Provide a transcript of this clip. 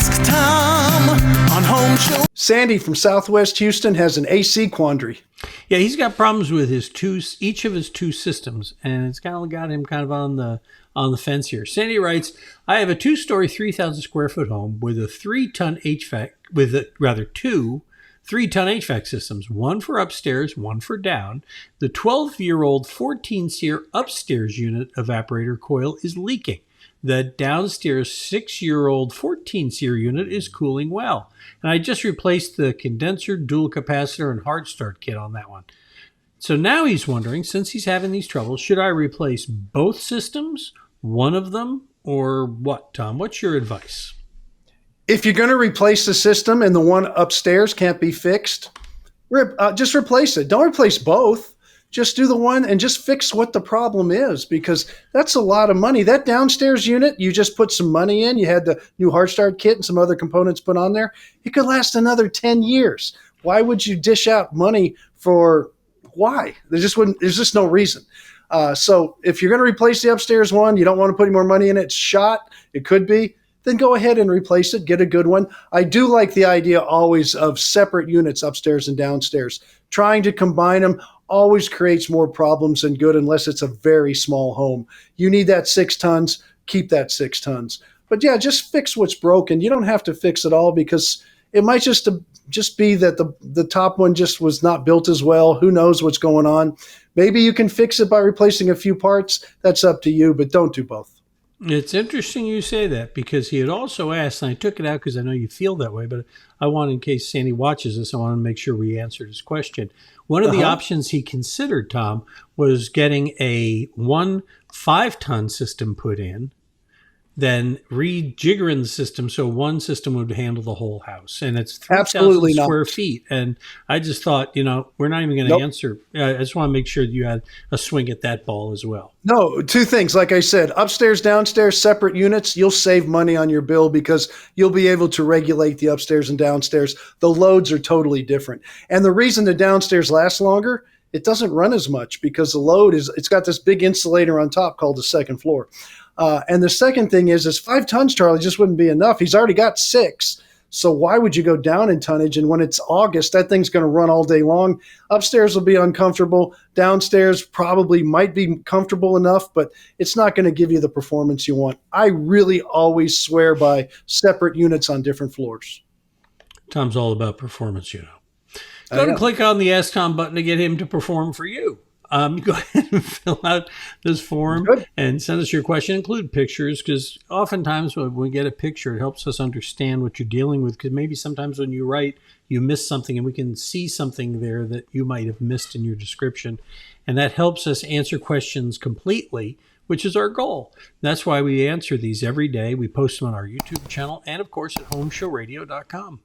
Ask Tom on Home Show. Sandy from Southwest Houston has an AC quandary. Yeah, he's got problems with each of his two systems, and it's kind of got him kind of on the fence here. Sandy writes, I have a 2-story, 3,000 square foot home with a 3-ton HVAC, two 3-ton HVAC systems, one for upstairs, one for down. The 12-year-old 14-SEER upstairs unit evaporator coil is leaking. The downstairs 6-year-old 14-SEER unit is cooling well. And I just replaced the condenser, dual capacitor, and hard start kit on that one. So now he's wondering, since he's having these troubles, should I replace both systems, one of them, or what, Tom? What's your advice? If you're going to replace the system and the one upstairs can't be fixed, just replace it. Don't replace both. Just do the one and just fix what the problem is, because that's a lot of money. That downstairs unit, you just put some money in. You had the new hard start kit and some other components put on there. It could last another 10 years. Why would you dish out money for why? There's just no reason. So if you're going to replace the upstairs one, you don't want to put any more money in it, it's shot, it could be, then go ahead and replace it, get a good one. I do like the idea always of separate units upstairs and downstairs. Trying to combine them always creates more problems than good unless it's a very small home. You need that 6 tons, keep that 6 tons. But yeah, just fix what's broken. You don't have to fix it all, because it might just be that the top one just was not built as well. Who knows what's going on? Maybe you can fix it by replacing a few parts. That's up to you, but don't do both. It's interesting you say that, because he had also asked, and I took it out because I know you feel that way, but I want, in case Sandy watches this, I want to make sure we answered his question. One of the options he considered, Tom, was getting a 5-ton system put in, then rejiggering the system so one system would handle the whole house. And it's 3,000 square feet. And I just thought, we're not even going to answer. I just want to make sure that you had a swing at that ball as well. No, 2 things. Like I said, upstairs, downstairs, separate units, you'll save money on your bill because you'll be able to regulate the upstairs and downstairs. The loads are totally different. And the reason the downstairs lasts longer, it doesn't run as much because the load it's got this big insulator on top called the second floor. And the second thing is 5 tons, Charlie, just wouldn't be enough. He's already got 6. So why would you go down in tonnage? And when it's August, that thing's going to run all day long. Upstairs will be uncomfortable. Downstairs probably might be comfortable enough, but it's not going to give you the performance you want. I really always swear by separate units on different floors. Tom's all about performance, Go and click on the Ask Tom button to get him to perform for you. Go ahead and fill out this form and send us your question. Include pictures, because oftentimes when we get a picture, it helps us understand what you're dealing with, because maybe sometimes when you write, you miss something, and we can see something there that you might have missed in your description. And that helps us answer questions completely, which is our goal. That's why we answer these every day. We post them on our YouTube channel and, of course, at HomeShowRadio.com.